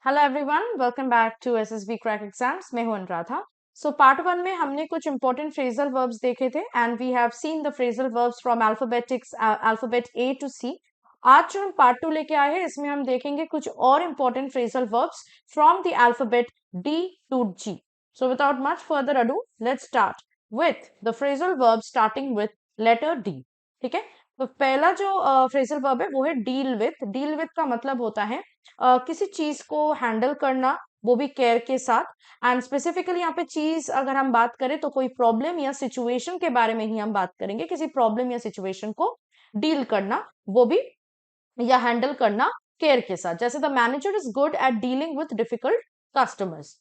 Hello everyone, welcome back to SSB crack exams. मैं हूं Anuradha. So part one में हमने कुछ इंपॉर्टेंट फ्रेजल वर्ब्स देखे थे and we have seen the phrasal verbs from alphabet A to C. आज जो हम पार्ट टू लेके आए हैं इसमें हम देखेंगे कुछ और important phrasal verbs from the alphabet D to G. So without much further ado, let's start with the phrasal verb starting with letter D. ठीक है, तो पहला जो फ्रेजल वर्ब है वो है डील विथ। डील विथ का मतलब होता है किसी चीज को हैंडल करना, वो भी केयर के साथ। एंड स्पेसिफिकली यहाँ पे चीज अगर हम बात करें तो कोई प्रॉब्लम या सिचुएशन के बारे में ही हम बात करेंगे। किसी प्रॉब्लम या सिचुएशन को डील करना, वो भी या हैंडल करना केयर के साथ। जैसे the manager is good at dealing with difficult customers.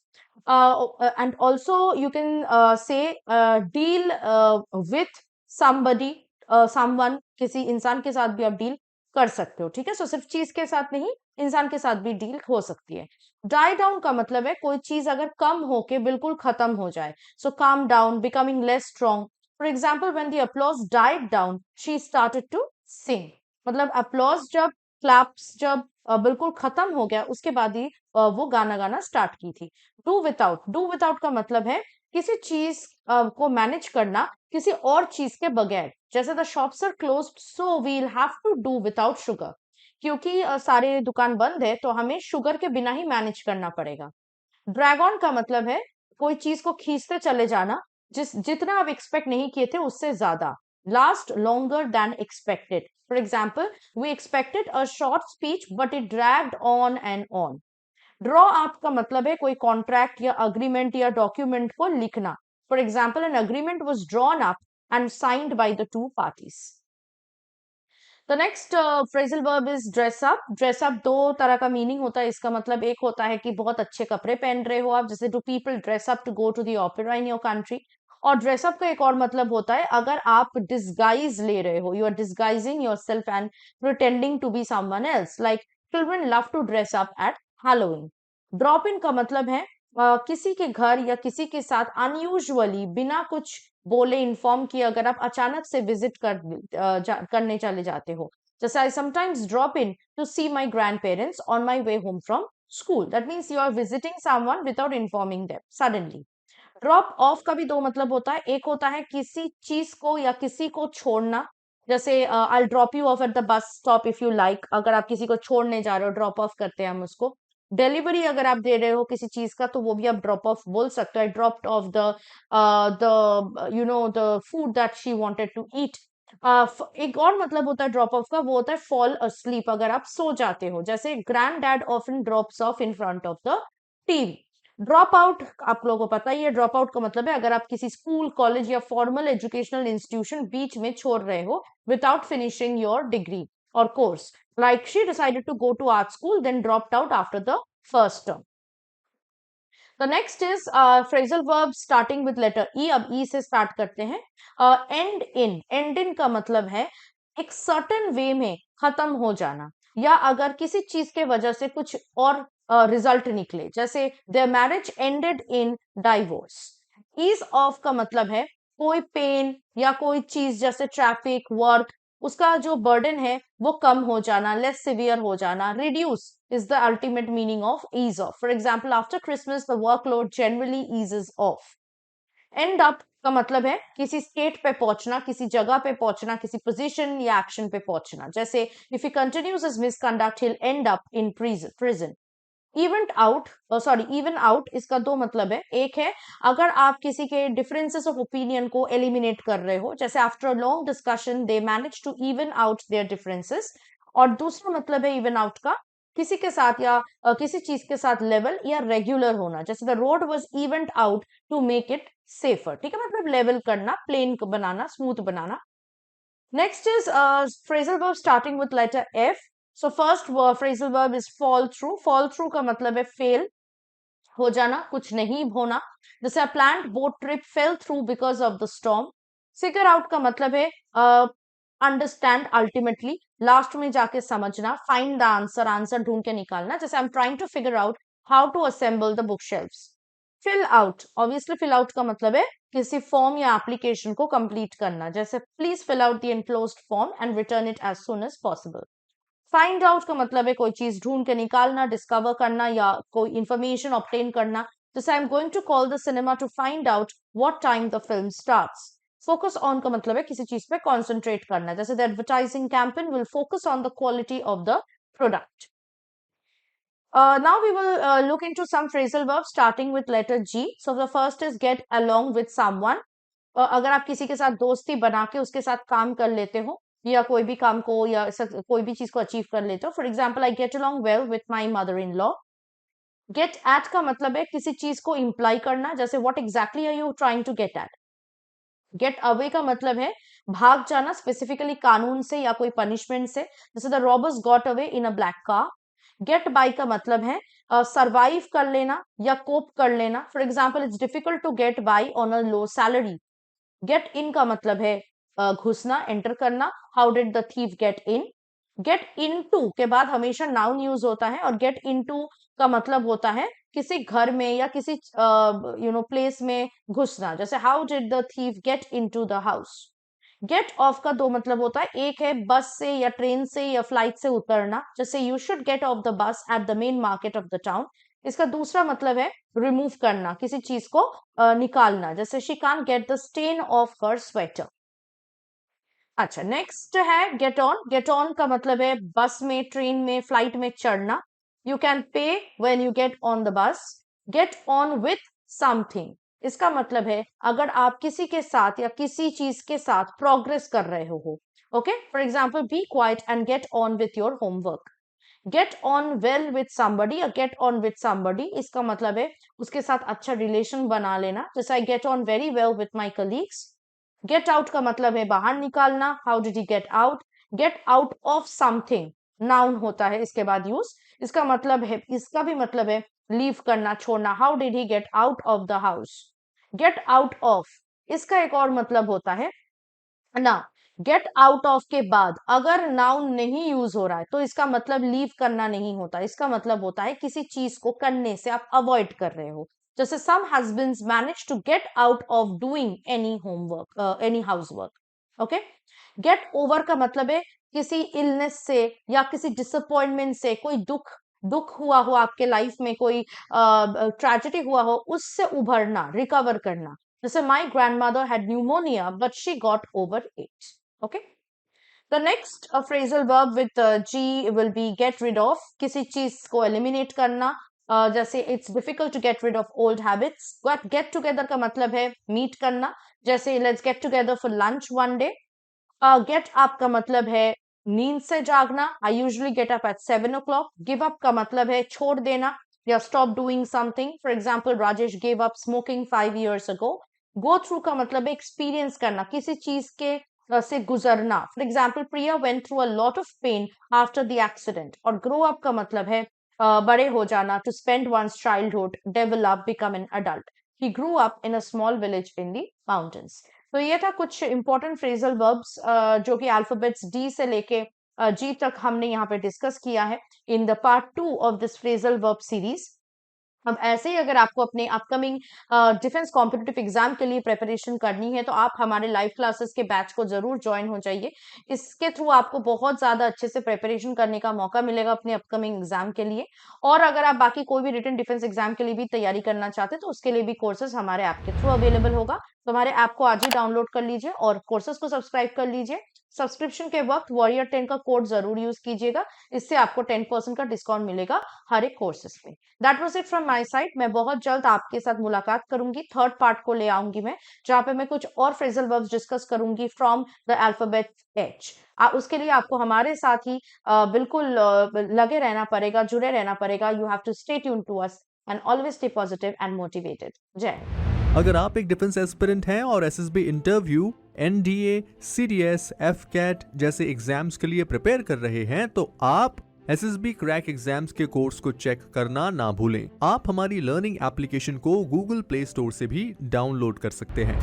And also you can say deal with somebody, someone, किसी इंसान के साथ भी आप डील कर सकते हो। ठीक है, सो सिर्फ चीज के साथ नहीं, इंसान के साथ भी डील हो सकती है। डाई डाउन का मतलब है कोई चीज अगर कम होके बिल्कुल खत्म हो जाए। So calm down, becoming less strong. For example, when the applause died down she started to sing. मतलब अपलॉज जब, क्लैप्स जब बिल्कुल खत्म हो गया उसके बाद ही वो गाना गाना स्टार्ट की थी। डू विदाउट, डू विदाउट का मतलब है किसी चीज को मैनेज करना किसी और चीज के बगैर। जैसे the shops are closed so we'll have to do without sugar. क्योंकि सारे दुकान बंद है तो हमें शुगर के बिना ही मैनेज करना पड़ेगा। ड्रैग ऑन का मतलब है कोई चीज को खींचते चले जाना, जितना आप एक्सपेक्ट नहीं किए थे उससे ज्यादा। Last longer than expected. For example, we expected a short speech but it dragged on and on. Draw up का मतलब है कोई कॉन्ट्रैक्ट या अग्रीमेंट या डॉक्यूमेंट को लिखना। For example, an agreement was drawn up and signed by the two parties. The next phrasal verb is dress up. Dress up दो तरह का मीनिंग होता है इसका। मतलब एक होता है कि बहुत अच्छे कपड़े पहन रहे हो आप, जैसे do people dress up to go to the opera in your country. और ड्रेसअप का एक और मतलब होता है अगर आप डिस्गाइज ले रहे हो, you are disguising yourself and pretending to be someone else. Like children love to dress up at Halloween. Drop in का मतलब है किसी के घर या किसी के साथ अनयूजुअली बिना कुछ बोले, इन्फॉर्म किए अगर आप अचानक से विजिट करने चले जाते हो। जैसे I sometimes drop in to see my grandparents on my way home from school. That means you are visiting someone without informing them suddenly. Drop off का भी दो मतलब होता है। एक होता है किसी चीज को या किसी को छोड़ना। जैसे I drop you off at the bus stop if you like. अगर आप किसी को छोड़ने जा रहे हो, ड्रॉप ऑफ करते हैं हम उसको। डिलीवरी अगर आप दे रहे हो किसी चीज का तो वो भी आप ड्रॉप ऑफ बोल सकते हो। I dropped off the you know the food that she wanted to eat. एक और मतलब होता है ड्रॉप ऑफ का, वो होता है फॉल अस्लीप, अगर आप सो जाते हो। जैसे grand dad often drops of in front of the TV. Drop out आप लोगों को पता ही है। ड्रॉप आउट का मतलब है अगर आप किसी स्कूल, कॉलेज या फॉर्मल एजुकेशनल इंस्टीट्यूशन बीच में छोड़ रहे हो विदाउट फिनिशिंग योर डिग्री और course. Like she decided to go to art school then dropped out after the first term. The next is phrasal verb starting with letter E. अब E से start करते हैं। And in, and in का मतलब है एक certain way में खत्म हो जाना, या अगर किसी चीज के वजह से कुछ और रिजल्ट निकले। जैसे their marriage ended in divorce. Ease off का मतलब है कोई पेन या कोई चीज जैसे ट्रैफिक, वर्क, उसका जो बर्डन है वो कम हो जाना, लेस सिवियर हो जाना। Reduce is the ultimate meaning of ease off. For example, after Christmas the workload generally eases off. End up का मतलब है किसी स्टेट पे पहुंचना, किसी जगह पे पहुंचना, किसी पोजीशन या एक्शन पे पहुंचना। जैसे if he continues his misconduct he will and up in prison. Event out, sorry even out, इसका दो मतलब है। एक है अगर आप किसी के डिफरेंसेस ऑफ ओपिनियन को एलिमिनेट कर रहे हो, जैसे after a long discussion they manage to even out their differences. और दूसरा मतलब है इवन आउट का किसी के साथ या किसी चीज के साथ लेवल या रेगुलर होना। जैसे the road was evened out to make it safer. ठीक है, मतलब लेवल करना, प्लेन बनाना, स्मूथ बनाना। Next is phrasal verb starting with letter F. So first phrasal verb is fall through. Fall through का मतलब है fail हो जाना, कुछ नहीं होना। जैसे a planned boat trip fell through because of the storm. Figure out का मतलब है understand ultimately, लास्ट में जाके समझना। Find the answer, आंसर ढूंढ के निकालना। जैसे I'm trying to figure out how to assemble the bookshelves. Fill out, obviously fill out का मतलब है किसी फॉर्म या एप्लीकेशन को कंप्लीट करना। जैसे please fill out the enclosed form and return it as soon as possible. Find out का मतलब है कोई चीज ढूंढ के निकालना, डिस्कवर करना या कोई इंफॉर्मेशन ऑब्टेन करना। जैसे I am going to call the cinema to find out what time the film starts. Focus on का मतलब है किसी चीज पे कॉन्सेंट्रेट करना, जैसे the advertising campaign will focus on the quality of the product. Now we will look into some phrasal verbs starting with letter G. So the first is get along with someone. अगर आप किसी के साथ दोस्ती बना के उसके साथ काम कर लेते हो या कोई भी काम को या कोई भी चीज को अचीव कर लेते हो। For example, I get along well with my mother in law. Get at का मतलब है किसी चीज को इम्प्लाई करना, जैसे what exactly are you trying to get at. Get away का मतलब है भाग जाना, स्पेसिफिकली कानून से या कोई पनिशमेंट से, जैसे the robbers got away in a black car. Get by का मतलब है सरवाइव कर लेना या कोप कर लेना। For example, it's difficult to get by on a low salary. Get in का मतलब है घुसना, एंटर करना। How did the thief get in. Get into के बाद हमेशा नाउन यूज होता है, और गेट इनटू का मतलब होता है किसी घर में या किसी प्लेस में घुसना, जैसे how did the thief get into the house. Get off का दो मतलब होता है, एक है बस से या ट्रेन से या फ्लाइट से उतरना, जैसे you should get of the bus at the main market of the town. इसका दूसरा मतलब है रिमूव करना, किसी चीज को निकालना, जैसे she can't get the stain of her sweater. अच्छा, नेक्स्ट है गेट ऑन। गेट ऑन का मतलब है बस में, ट्रेन में, फ्लाइट में चढ़ना। You can pay when you get on the bus. Gate on with something, इसका मतलब है अगर आप किसी के साथ या किसी चीज के साथ प्रोग्रेस कर रहे हो। Okay, for example, be quiet and get on with your homework. Get on well with somebody या गेट ऑन विथ समबडी, इसका मतलब है उसके साथ अच्छा रिलेशन बना लेना, जैसे I get on very well with my colleagues. Get out का मतलब है बाहर निकालना, how did he get out. Gate out of something noun होता है इसके बाद यूज, इसका मतलब है, इसका भी मतलब है लीव करना, छोड़ना, how did he gate out of the house. Gate out of, इसका एक और मतलब होता है ना, गेट आउट ऑफ के बाद अगर नाउन नहीं यूज हो रहा है तो इसका मतलब लीव करना नहीं होता, इसका मतलब होता है किसी चीज को करने से आप अवॉइड कर रहे हो, जैसे some husbands manage to get out of doing any homework, any housework. Okay, get over का मतलब है किसी इलनेस से या किसी डिसअपॉइंटमेंट से, कोई दुख दुख हुआ हो आपके लाइफ में, कोई ट्रेजेडी हुआ हो, उससे उभरना, रिकवर करना, जैसे my grandmother had pneumonia but she got over it. Okay, the next phrasal verb with G will be get rid of, किसी चीज को eliminate करना, जैसे it's difficult to get rid of old habits। get together का मतलब है meet करना, जैसे let's get together for lunch one day। get up का मतलब है नींद से जागना, I usually get up at 7 o'clock। give up का मतलब है छोड़ देना या stop doing something। for example, Rajesh gave up smoking 5 years ago। go through का मतलब है एक्सपीरियंस करना, किसी चीज के से गुजरना। For example, Priya went through a lot of pain after the accident. और ग्रो अप का मतलब है बड़े हो जाना, to spend one's childhood, develop, become an adult. He grew up in a small village in the mountains. तो ये था कुछ इंपॉर्टेंट फ्रेजल वर्ब्स जो कि अल्फाबेट्स डी से लेके जी तक हमने यहाँ पे डिस्कस किया है in the part 2 of this phrasal verb series. अब ऐसे ही अगर आपको अपने अपकमिंग डिफेंस कॉम्पिटिटिव एग्जाम के लिए प्रिपरेशन करनी है तो आप हमारे लाइव क्लासेस के बैच को जरूर ज्वाइन हो जाइए। इसके थ्रू आपको बहुत ज्यादा अच्छे से प्रिपरेशन करने का मौका मिलेगा अपने अपकमिंग एग्जाम के लिए। और अगर आप बाकी कोई भी रिटन डिफेंस एग्जाम के लिए भी तैयारी करना चाहते हैं तो उसके लिए भी कोर्सेज हमारे ऐप के थ्रू अवेलेबल होगा। तो हमारे ऐप को आज ही डाउनलोड कर लीजिए और कोर्सेज को सब्सक्राइब कर लीजिए। सब्सक्रिप्शन के वक्त वॉरियर 10 का कोड जरूर यूज कीजिएगा, इससे आपको 10% का डिस्काउंट मिलेगा हर एक कोर्सेज पे। That was it from my side. मैं बहुत जल्द आपके साथ मुलाकात करूंगी, थर्ड पार्ट को ले आऊंगी मैं, जहां पे मैं कुछ और फ्रेजल वर्ब्स डिस्कस करूंगी फ्रॉम द अल्फाबेट एच। उसके लिए आपको हमारे साथ ही बिल्कुल लगे रहना पड़ेगा, जुड़े रहना पड़ेगा। You have to stay tuned to us and always stay positive and motivated. जय। अगर आप एक डिफेंस एस्पिरेंट हैं और SSB interview, NDA, CDS, AFCAT जैसे एग्जाम्स के लिए प्रिपेयर कर रहे हैं तो आप एसएसबी क्रैक एग्जाम्स के कोर्स को चेक करना ना भूलें। आप हमारी लर्निंग एप्लीकेशन को गूगल प्ले स्टोर से भी डाउनलोड कर सकते हैं।